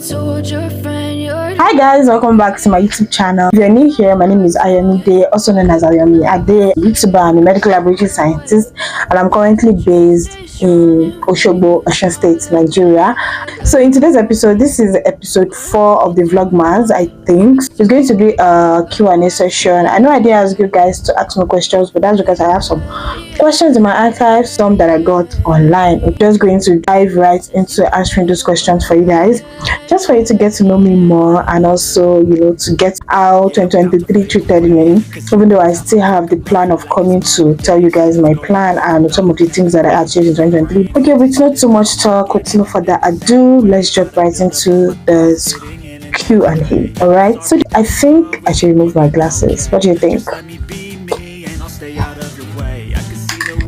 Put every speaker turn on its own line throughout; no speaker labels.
Hi guys, welcome back to my YouTube channel. If you're new here, my name is Ayomide, also known as Ayomi Ade, YouTuber. I'm a medical laboratory scientist and I'm currently based in Oshogbo, Osun State, Nigeria. So in today's episode, this is episode 4 of the Vlogmas, I think. It's going to be a Q&A session. I know I didn't ask you guys to ask me questions, but that's because I have some questions in my archive, some that I got online. I'm just going to dive right into answering those questions for you guys, just for you to get to know me more and also, to get how 2023 treated me, even though I still have the plan of coming to tell you guys my plan and some of the things that I achieved in 2023. Okay, with not too much talk, with no further ado, let's jump right into the Q&A. All right, so I think I should remove my glasses. What do you think?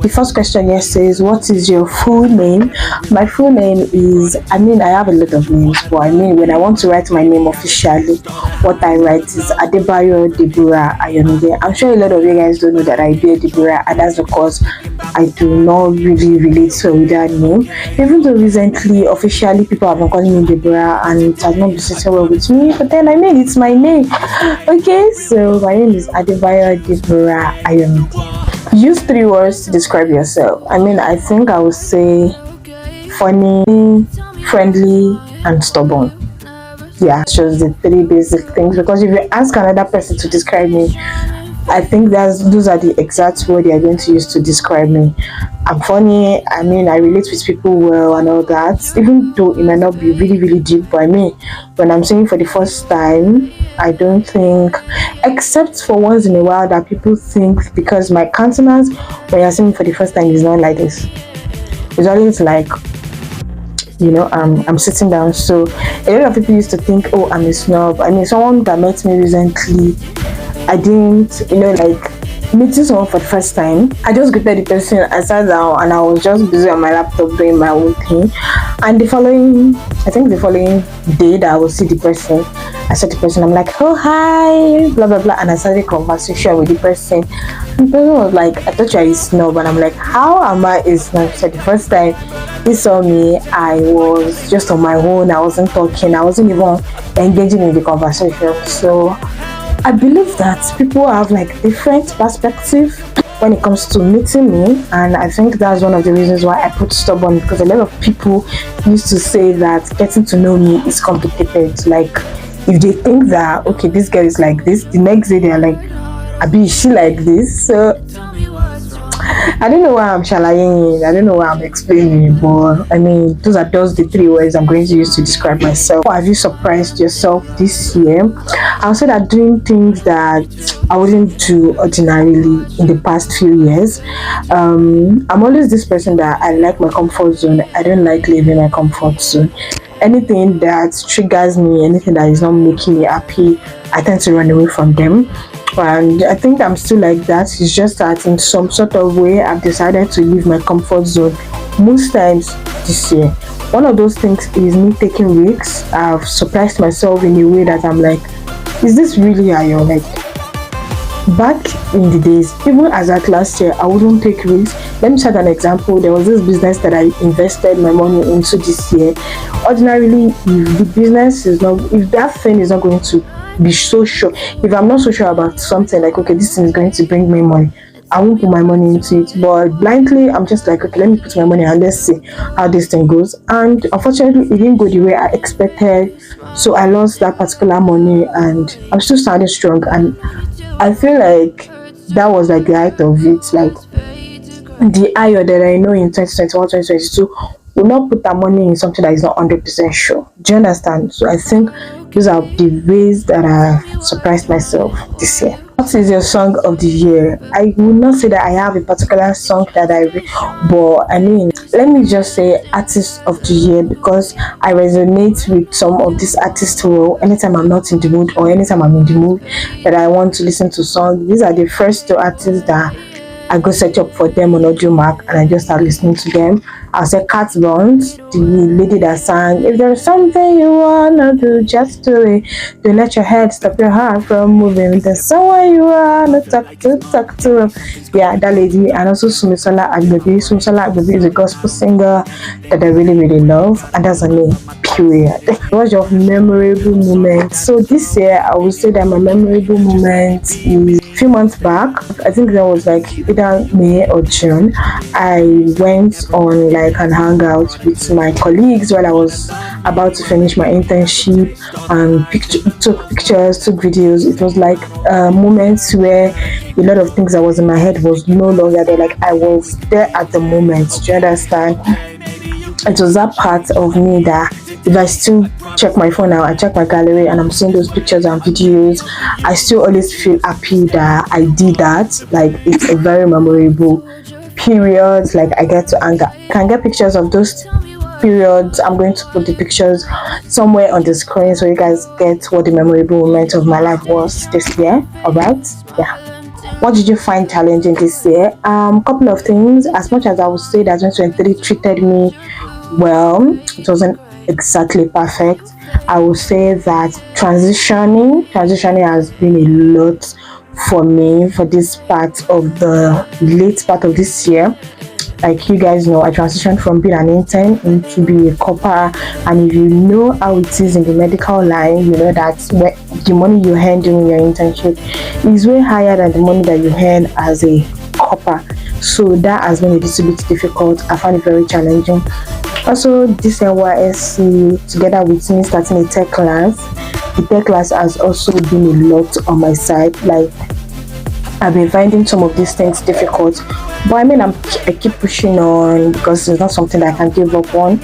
The first question here says, what is your full name? My full name is, I have a lot of names, but when I want to write my name officially, what I write is Adebayo Deborah Ayomide. I'm sure a lot of you guys don't know that I bear Deborah, and that's because I do not really relate to with that name. Even though recently, officially, people have been calling me Deborah, and it has not been sitting well with me, but then it's my name. Okay, so my name is Adebayo Deborah Ayomide. Use 3 words to describe yourself. I think I would say funny, friendly, and stubborn. Yeah, it's just the 3 basic things, because if you ask another person to describe me, I think those are the exact words they are going to use to describe me. I'm funny, I relate with people well and all that, even though it might not be really, really deep. But when I'm saying for the first time, I don't think, except for once in a while, that people think, because my countenance when you're seeing me for the first time is not like this. It's always like, I'm sitting down. So a lot of people used to think, oh, I'm a snob. Someone that met me recently, I didn't, meeting someone for the first time, I just greeted the person, I sat down and I was just busy on my laptop doing my own thing. And the following day that I will see the person, I saw the person, I'm like, oh, hi, blah, blah, blah. And I started a conversation with the person. And the person was like, I thought you were a snob. And I'm like, how am I a snob? So the first time he saw me, I was just on my own. I wasn't talking. I wasn't even engaging in the conversation. So I believe that people have different perspective when it comes to meeting me, and I think that's one of the reasons why I put stubborn, because a lot of people used to say that getting to know me is complicated. Like, if they think that, okay, this girl is like this, the next day they're like, Abi, is she like this? So I don't know why I'm shalaying, I don't know why I'm explaining, but those are just the 3 words I'm going to use to describe myself. How have you surprised yourself this year? I'll say that doing things that I wouldn't do ordinarily in the past few years. I'm always this person that I like my comfort zone. I don't like leaving my comfort zone. Anything that triggers me, anything that is not making me happy, I tend to run away from them. And I think I'm still like that. It's just that in some sort of way I've decided to leave my comfort zone most times this year. One of those things is me taking risks. I've surprised myself in a way that I'm like, is this really how you're like? Back in the days, even as at last year, I wouldn't take risks. Let me set an example. There was this business that I invested my money into this year. Ordinarily, if the business is not, if that thing is not going to be so sure, if I'm not so sure about something, like, okay, this thing is going to bring me money, I won't put my money into it. But blindly, I'm just like, okay, let me put my money and let's see how this thing goes. And unfortunately, it didn't go the way I expected, so I lost that particular money, and I'm still standing strong. And I feel like that was like the height of it. Like, the Ayo that I know in 2021, 2022 will not put that money in something that is not 100% sure. Do you understand? So I think those are the ways that I surprised myself this year. What is your song of the year? I would not say that I have a particular song that I read, but let me just say artist of the year, because I resonate with some of these artists well. Anytime I'm not in the mood, or anytime I'm in the mood that I want to listen to songs, these are the first 2 artists that I go search up for them on Audio Mac and I just start listening to them. I'll say Cat Bones, the lady that sang, if there's something you wanna do, just do it. Don't let your head stop your heart from moving. If there's someone you wanna talk to. Yeah, that lady. And also Sumisola Agbebi. Sumisola Agbebi is a gospel singer that I really, really love. And that's a name, period. What's your memorable moment? So this year, I would say that my memorable moment is a few months back. I think that was like either May or June. I went on like an hangout with my colleagues while I was about to finish my internship and took pictures, took videos. It was like moments where a lot of things that was in my head was no longer there. Like I was there at the moment. Do you understand? It was that part of me that if I still check my phone now, I check my gallery and I'm seeing those pictures and videos, I still always feel happy that I did that. Like it's a very memorable period. Like I get to anger, can get pictures of those periods. I'm going to put the pictures somewhere on the screen so you guys get what the memorable moment of my life was this year. Alright, yeah. What did you find challenging this year? Couple of things. As much as I would say that 2023 treated me well, it wasn't exactly perfect. I would say that transitioning has been a lot for me for this part of the late part of this year. Like you guys know, I transitioned from being an intern into being a copper, and if you know how it is in the medical line, you know that the money you earn during your internship is way higher than the money that you earn as a copper. So that has been a little bit difficult. I found it very challenging. Also, this NYSC, together with me starting a tech class, the tech class has also been a lot on my side. Like I've been finding some of these things difficult, but I mean I keep pushing on because it's not something that I can give up on.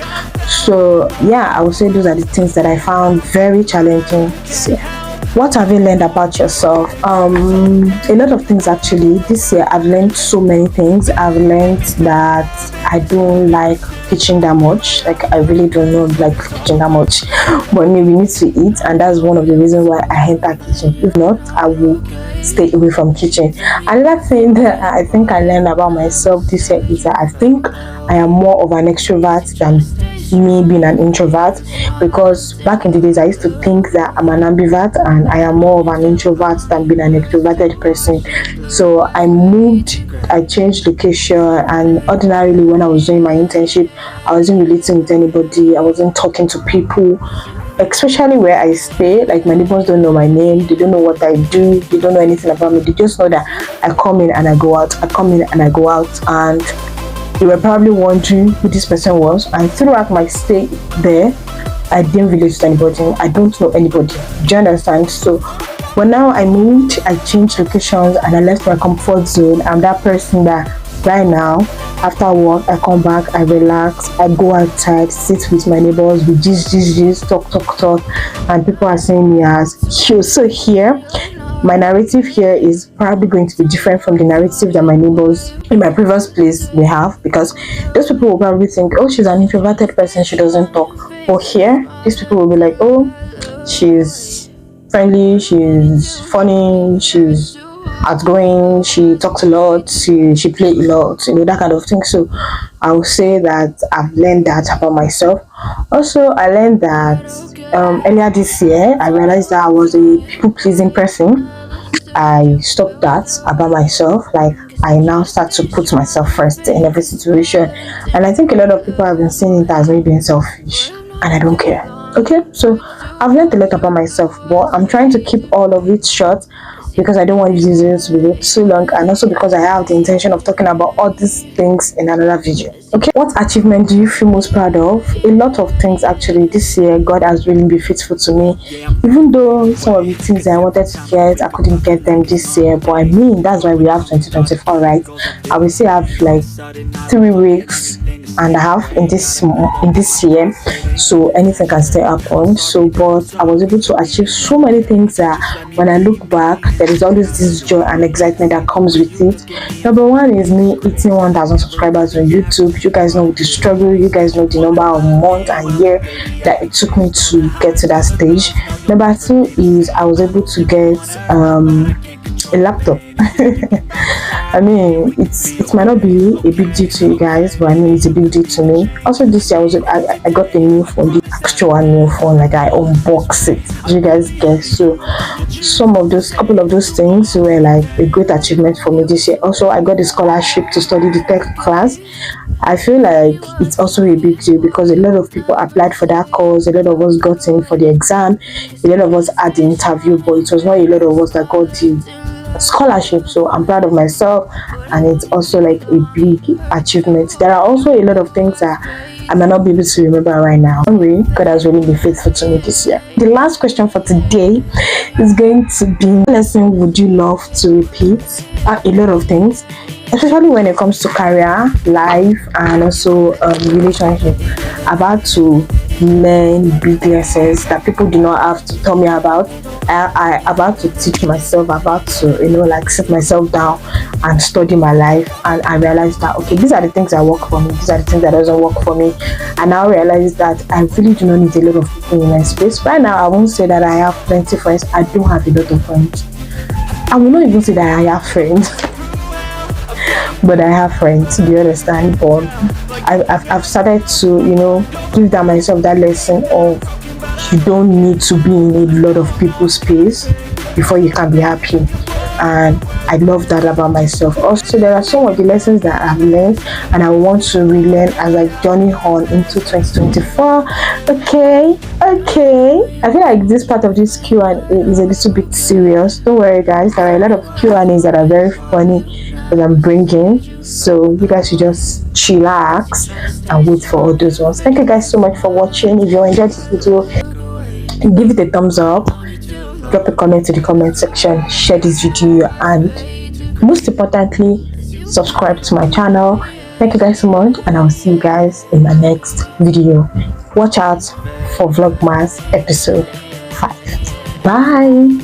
So yeah, I would say those are the things that I found very challenging this year. What have you learned about yourself? A lot of things actually. This year I've learned so many things. I've learned that I don't like kitchen that much. Like I really don't know like kitchen that much. But maybe we need to eat, and that's one of the reasons why I hate that kitchen. If not, I will stay away from kitchen. Another thing that I think I learned about myself this year is that I think I am more of an extrovert than me being an introvert, because back in the days I used to think that I'm an ambivert and I am more of an introvert than being an extroverted person. So I changed location, and ordinarily when I was doing my internship I wasn't relating with anybody, I wasn't talking to people, especially where I stay. Like my neighbors don't know my name, they don't know what I do, they don't know anything about me. They just know that I come in and I go out, I come in and I go out, and they were probably wondering who this person was. And throughout my stay there, I didn't relate to anybody. I don't know anybody. Do you understand? So when now I moved, I changed locations and I left my comfort zone. I'm that person that right now, after work, I come back, I relax, I go outside, sit with my neighbors, we just talk, and people are seeing me as cute. So here, my narrative here is probably going to be different from the narrative that my neighbors in my previous place may have, because those people will probably think, oh, she's an introverted person, she doesn't talk. But here, these people will be like, oh, she's friendly, she's funny, she's outgoing, she talks a lot, she plays a lot, you know, that kind of thing. So I would say that I've learned that about myself. Also, I learned that earlier this year I realized that I was a people-pleasing person. I stopped that about myself. Like I now start to put myself first in every situation, and I think a lot of people have been seeing it as me being selfish, and I don't care. Okay, so I've learned a lot about myself, but I'm trying to keep all of it short because I don't want this video to be too long, and also because I have the intention of talking about all these things in another video. Okay, what achievement do you feel most proud of? A lot of things actually. This year God has really been faithful to me, even though some of the things I wanted to get I couldn't get them this year. But I mean, that's why we have 2024, right? I will still have like 3 weeks and a half in this year, so anything can still happen. So but I was able to achieve so many things that when I look back, there is always this joy and excitement that comes with it. Number one is me hitting 1,000 subscribers on YouTube. You guys know the struggle, you guys know the number of months and year that it took me to get to that stage. Number two is I was able to get a laptop. I mean, it might not be a big deal to you guys, but I mean it's a big deal to me. Also, this year I got a new phone, the actual new phone. Like I unboxed it. Did you guys guess? So couple of those things were like a great achievement for me this year. Also, I got a scholarship to study the tech class. I feel like it's also a big deal because a lot of people applied for that course. A lot of us got in for the exam. A lot of us had the interview, but it was not a lot of us that got the scholarship. So I'm proud of myself, and it's also like a big achievement. There are also a lot of things that I might not be able to remember right now. Anyway, God has really been faithful to me this year. The last question for today is going to be: what lesson would you love to repeat? A lot of things, especially when it comes to career, life, and also relationship. I've had to learn big lessons that people do not have to tell me about. I about to teach myself, about to like sit myself down and study my life, and I realized that okay, these are the things that work for me, these are the things that doesn't work for me. And now realize that I really do not need a lot of people in my space. Right now I won't say that I have plenty of friends. I don't have a lot of friends. I will not even say that I have friends. But I have friends, do you understand? But I've started to give that myself that lesson of you don't need to be in a lot of people's space before you can be happy. And I love that about myself. Also, there are some of the lessons that I've learned and I want to relearn as I journey on into 2024. Okay, I feel like this part of this Q&A is a little bit serious. Don't worry guys, there are a lot of Q&As that are very funny that I'm bringing, so you guys should just chillax and wait for all those ones. Thank you guys so much for watching. If you enjoyed this video, give it a thumbs up, drop a comment to the comment section, share this video, and most importantly, subscribe to my channel. Thank you guys so much, and I'll see you guys in my next video. Watch out for Vlogmas episode 5. Bye.